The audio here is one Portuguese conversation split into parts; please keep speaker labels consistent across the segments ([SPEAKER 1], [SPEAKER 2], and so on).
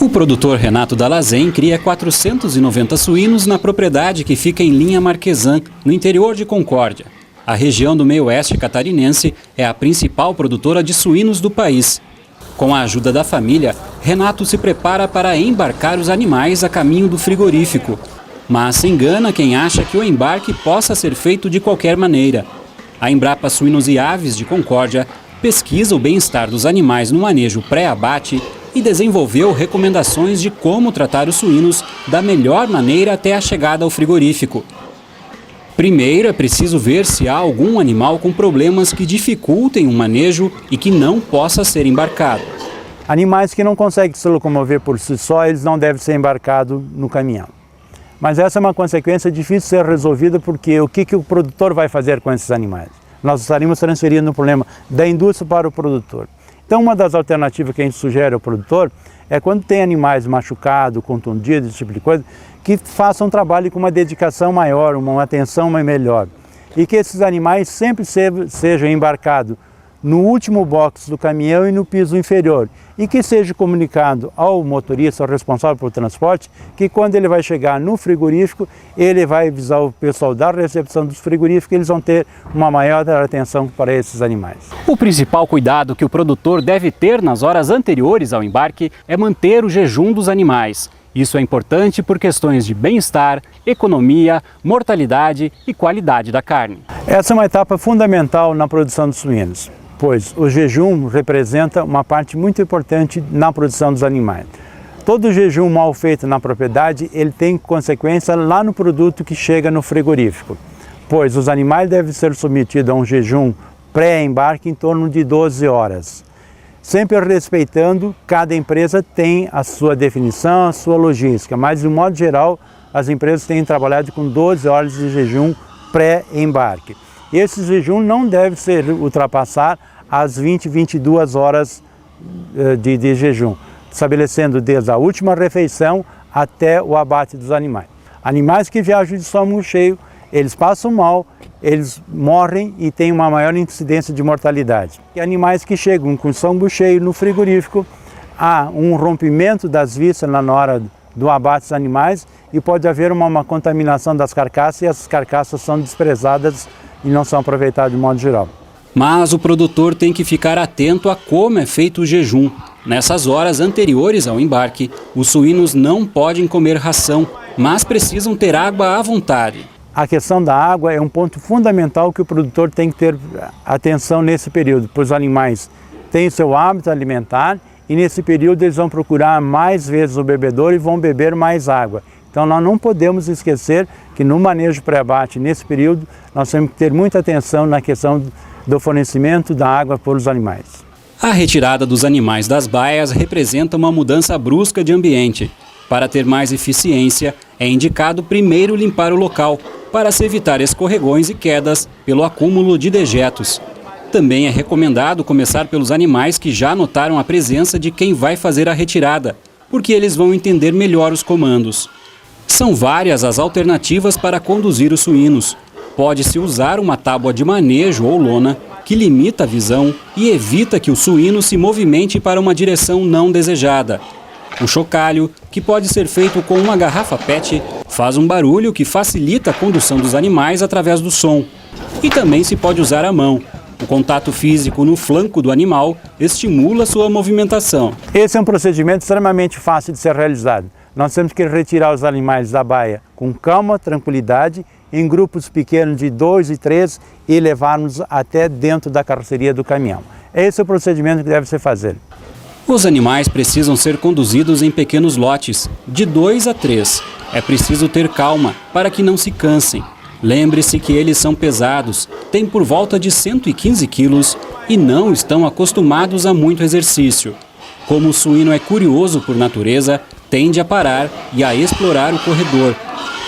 [SPEAKER 1] O produtor Renato Dallazen cria 490 suínos na propriedade que fica em Linha Marquesan, no interior de Concórdia. A região do meio-oeste catarinense é a principal produtora de suínos do país. Com a ajuda da família, Renato se prepara para embarcar os animais a caminho do frigorífico. Mas se engana quem acha que o embarque possa ser feito de qualquer maneira. A Embrapa Suínos e Aves de Concórdia pesquisa o bem-estar dos animais no manejo pré-abate e desenvolveu recomendações de como tratar os suínos da melhor maneira até a chegada ao frigorífico. Primeiro, é preciso ver se há algum animal com problemas que dificultem o manejo e que não possa ser embarcado.
[SPEAKER 2] Animais que não conseguem se locomover por si só, eles não devem ser embarcados no caminhão. Mas essa é uma consequência difícil de ser resolvida, porque o que o produtor vai fazer com esses animais? Nós estaríamos transferindo o problema da indústria para o produtor. Então, uma das alternativas que a gente sugere ao produtor é, quando tem animais machucados, contundidos, esse tipo de coisa, que façam um trabalho com uma dedicação maior, uma atenção melhor. E que esses animais sempre sejam embarcados no último box do caminhão e no piso inferior. E que seja comunicado ao motorista, ao responsável pelo transporte, que quando ele vai chegar no frigorífico, ele vai avisar o pessoal da recepção dos frigoríficos que eles vão ter uma maior atenção para esses animais.
[SPEAKER 1] O principal cuidado que o produtor deve ter nas horas anteriores ao embarque é manter o jejum dos animais. Isso é importante por questões de bem-estar, economia, mortalidade e qualidade da carne.
[SPEAKER 2] Essa é uma etapa fundamental na produção dos suínos, pois o jejum representa uma parte muito importante na produção dos animais. Todo jejum mal feito na propriedade, ele tem consequência lá no produto que chega no frigorífico, pois os animais devem ser submetidos a um jejum pré-embarque em torno de 12 horas. Sempre respeitando, cada empresa tem a sua definição, a sua logística, mas de um modo geral, as empresas têm trabalhado com 12 horas de jejum pré-embarque. Esse jejum não deve ser ultrapassar as 22 horas de jejum, estabelecendo desde a última refeição até o abate dos animais. Animais que viajam de estômago cheio, eles passam mal, eles morrem e têm uma maior incidência de mortalidade. E animais que chegam com estômago cheio no frigorífico, há um rompimento das vísceras na hora do abate dos animais e pode haver uma contaminação das carcaças, e essas carcaças são desprezadas e não são aproveitadas de modo geral.
[SPEAKER 1] Mas o produtor tem que ficar atento a como é feito o jejum. Nessas horas anteriores ao embarque, os suínos não podem comer ração, mas precisam ter água à vontade.
[SPEAKER 2] A questão da água é um ponto fundamental que o produtor tem que ter atenção nesse período, pois os animais têm o seu hábito alimentar e nesse período eles vão procurar mais vezes o bebedouro e vão beber mais água. Então nós não podemos esquecer que no manejo pré-abate, nesse período, nós temos que ter muita atenção na questão do fornecimento da água para os animais.
[SPEAKER 1] A retirada dos animais das baias representa uma mudança brusca de ambiente. Para ter mais eficiência, é indicado primeiro limpar o local, para se evitar escorregões e quedas pelo acúmulo de dejetos. Também é recomendado começar pelos animais que já notaram a presença de quem vai fazer a retirada, porque eles vão entender melhor os comandos. São várias as alternativas para conduzir os suínos. Pode-se usar uma tábua de manejo ou lona, que limita a visão e evita que o suíno se movimente para uma direção não desejada. O chocalho, que pode ser feito com uma garrafa PET, faz um barulho que facilita a condução dos animais através do som. E também se pode usar a mão. O contato físico no flanco do animal estimula sua movimentação.
[SPEAKER 2] Esse é um procedimento extremamente fácil de ser realizado. Nós temos que retirar os animais da baia com calma, tranquilidade, em grupos pequenos de 2 e 3 e levarmos até dentro da carroceria do caminhão. Esse é o procedimento que deve ser feito.
[SPEAKER 1] Os animais precisam ser conduzidos em pequenos lotes, de 2 a 3. É preciso ter calma para que não se cansem. Lembre-se que eles são pesados, têm por volta de 115 quilos e não estão acostumados a muito exercício. Como o suíno é curioso por natureza, tende a parar e a explorar o corredor.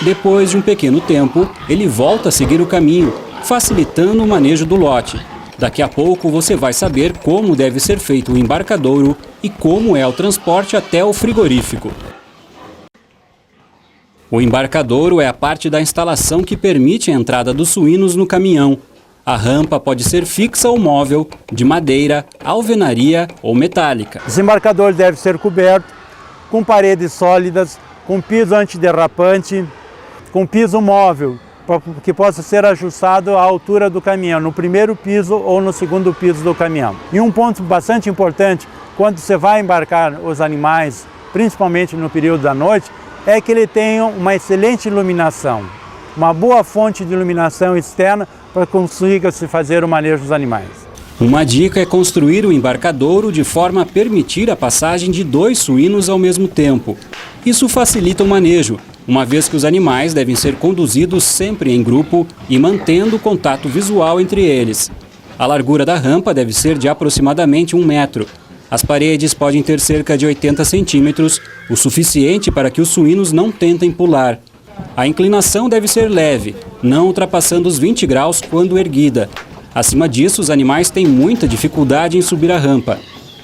[SPEAKER 1] Depois de um pequeno tempo, ele volta a seguir o caminho, facilitando o manejo do lote. Daqui a pouco você vai saber como deve ser feito o embarcadouro e como é o transporte até o frigorífico. O embarcadouro é a parte da instalação que permite a entrada dos suínos no caminhão. A rampa pode ser fixa ou móvel, de madeira, alvenaria ou metálica.
[SPEAKER 2] O desembarcador deve ser coberto com paredes sólidas, com piso antiderrapante, com piso móvel, que possa ser ajustado à altura do caminhão, no primeiro piso ou no segundo piso do caminhão. E um ponto bastante importante, quando você vai embarcar os animais, principalmente no período da noite, é que ele tenha uma excelente iluminação, uma boa fonte de iluminação externa para que consiga-se fazer o manejo dos animais.
[SPEAKER 1] Uma dica é construir o embarcadouro de forma a permitir a passagem de 2 suínos ao mesmo tempo. Isso facilita o manejo, uma vez que os animais devem ser conduzidos sempre em grupo e mantendo contato visual entre eles. A largura da rampa deve ser de aproximadamente 1 metro. As paredes podem ter cerca de 80 centímetros, o suficiente para que os suínos não tentem pular. A inclinação deve ser leve, não ultrapassando os 20 graus quando erguida. Acima disso, os animais têm muita dificuldade em subir a rampa.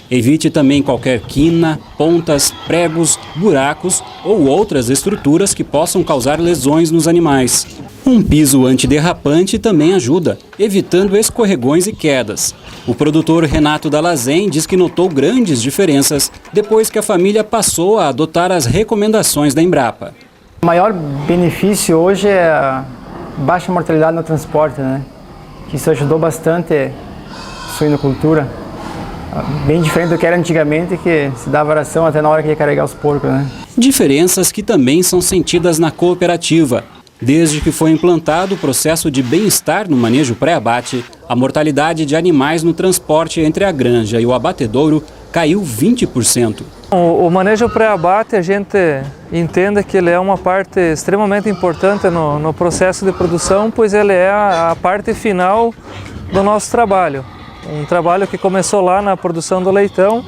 [SPEAKER 1] Evite também qualquer quina, pontas, pregos, buracos ou outras estruturas que possam causar lesões nos animais. Um piso antiderrapante também ajuda, evitando escorregões e quedas. O produtor Renato Dalazen diz que notou grandes diferenças depois que a família passou a adotar as recomendações da Embrapa.
[SPEAKER 3] O maior benefício hoje é a baixa mortalidade no transporte, né? Que isso ajudou bastante a suinocultura. Bem diferente do que era antigamente, que se dava ração até na hora que ia carregar os porcos, né?
[SPEAKER 1] Diferenças que também são sentidas na cooperativa. Desde que foi implantado o processo de bem-estar no manejo pré-abate, a mortalidade de animais no transporte entre a granja e o abatedouro caiu 20%.
[SPEAKER 4] O manejo pré-abate, a gente entende que ele é uma parte extremamente importante no processo de produção, pois ele é a parte final do nosso trabalho. Um trabalho que começou lá na produção do leitão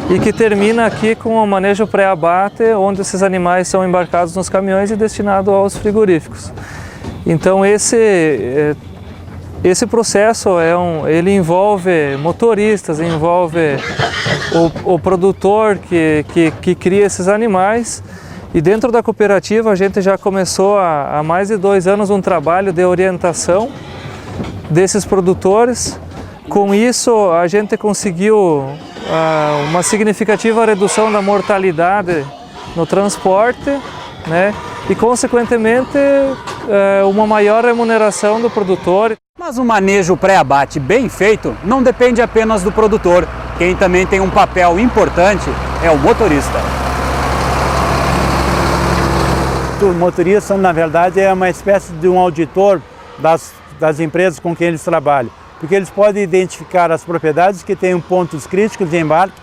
[SPEAKER 4] e que termina aqui com o manejo pré-abate, onde esses animais são embarcados nos caminhões e destinados aos frigoríficos. Então esse processo ele envolve motoristas, envolve o produtor que cria esses animais. E dentro da cooperativa a gente já começou há mais de 2 anos um trabalho de orientação desses produtores. Com isso a gente conseguiu uma significativa redução da mortalidade no transporte, né? E consequentemente uma maior remuneração do produtor.
[SPEAKER 2] Mas o manejo pré-abate bem feito não depende apenas do produtor. Quem também tem um papel importante é o motorista. O motorista, na verdade, é uma espécie de um auditor das empresas com quem eles trabalham, porque eles podem identificar as propriedades que têm pontos críticos de embarque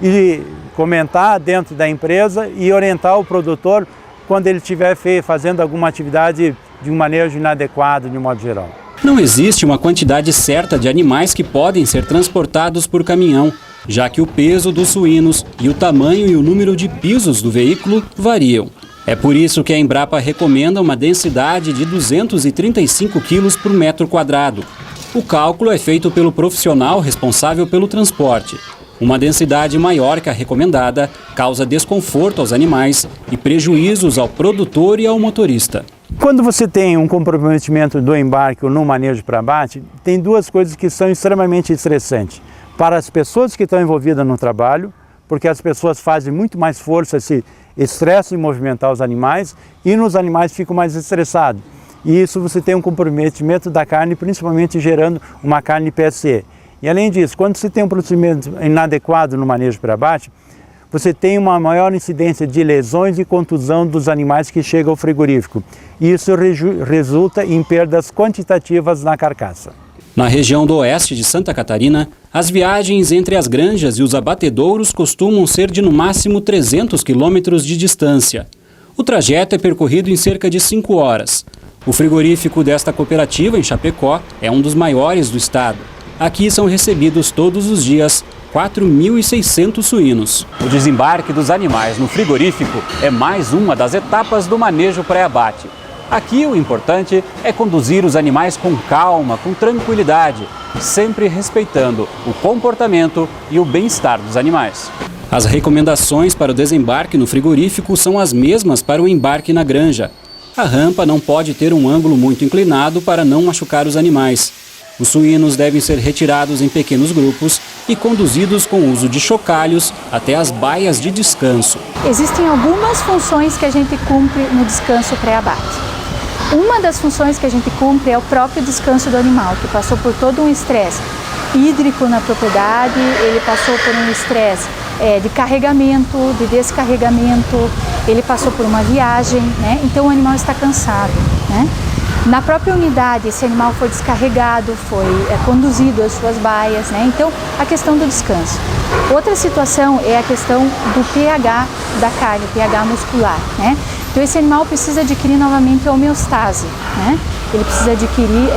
[SPEAKER 2] e comentar dentro da empresa e orientar o produtor quando ele estiver fazendo alguma atividade de um manejo inadequado, de um modo geral.
[SPEAKER 1] Não existe uma quantidade certa de animais que podem ser transportados por caminhão, já que o peso dos suínos e o tamanho e o número de pisos do veículo variam. É por isso que a Embrapa recomenda uma densidade de 235 quilos por metro quadrado. O cálculo é feito pelo profissional responsável pelo transporte. Uma densidade maior que a recomendada causa desconforto aos animais e prejuízos ao produtor e ao motorista.
[SPEAKER 2] Quando você tem um comprometimento do embarque ou no manejo para abate, tem 2 coisas que são extremamente estressantes. Para as pessoas que estão envolvidas no trabalho, porque as pessoas fazem muito mais força, se estressam em movimentar os animais e nos animais ficam mais estressados. E isso você tem um comprometimento da carne, principalmente gerando uma carne PSC. E além disso, quando você tem um procedimento inadequado no manejo para abate, você tem uma maior incidência de lesões e contusão dos animais que chegam ao frigorífico. E isso resulta em perdas quantitativas na carcaça.
[SPEAKER 1] Na região do oeste de Santa Catarina, as viagens entre as granjas e os abatedouros costumam ser de no máximo 300 quilômetros de distância. O trajeto é percorrido em cerca de 5 horas. O frigorífico desta cooperativa, em Chapecó, é um dos maiores do estado. Aqui são recebidos todos os dias 4.600 suínos.
[SPEAKER 5] O desembarque dos animais no frigorífico é mais uma das etapas do manejo pré-abate. Aqui o importante é conduzir os animais com calma, com tranquilidade, sempre respeitando o comportamento e o bem-estar dos animais.
[SPEAKER 1] As recomendações para o desembarque no frigorífico são as mesmas para o embarque na granja. A rampa não pode ter um ângulo muito inclinado para não machucar os animais. Os suínos devem ser retirados em pequenos grupos e conduzidos com o uso de chocalhos até as baias de descanso.
[SPEAKER 6] Existem algumas funções que a gente cumpre no descanso pré-abate. Uma das funções que a gente cumpre é o próprio descanso do animal, que passou por todo um estresse hídrico na propriedade, ele passou por um estresse de carregamento, de descarregamento, ele passou por uma viagem, né? Então o animal está cansado, né? Na própria unidade, esse animal foi descarregado, foi conduzido às suas baias, né? Então, a questão do descanso. Outra situação é a questão do pH da carne, pH muscular, né? Então, esse animal precisa adquirir novamente a homeostase, né? Ele precisa adquirir,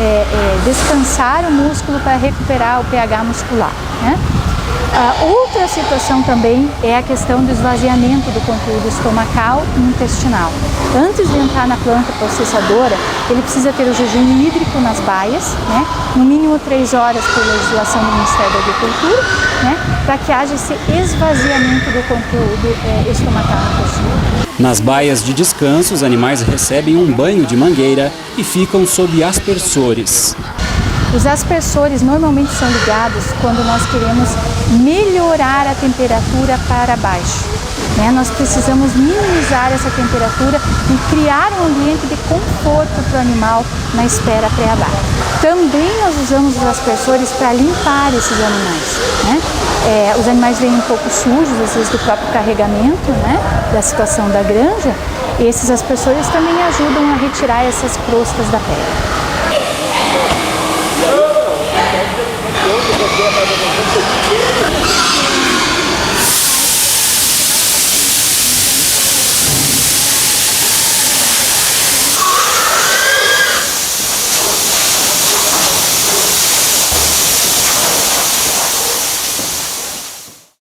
[SPEAKER 6] descansar o músculo para recuperar o pH muscular, né? Outra situação também é a questão do esvaziamento do conteúdo estomacal e intestinal. Antes de entrar na planta processadora, ele precisa ter o jejum hídrico nas baias, né? No mínimo 3 horas por legislação do Ministério da Agricultura, né? Para que haja esse esvaziamento do conteúdo estomacal e intestinal.
[SPEAKER 1] Nas baias de descanso, os animais recebem um banho de mangueira e ficam sob aspersores.
[SPEAKER 6] Os aspersores normalmente são ligados quando nós queremos melhorar a temperatura para baixo, né? Nós precisamos minimizar essa temperatura e criar um ambiente de conforto para o animal na espera pré-abate. Também nós usamos os aspersores para limpar esses animais, né? Os animais vêm um pouco sujos, às vezes do próprio carregamento, né? Da situação da granja, e esses aspersores também ajudam a retirar essas crostas da pele.
[SPEAKER 7] Não,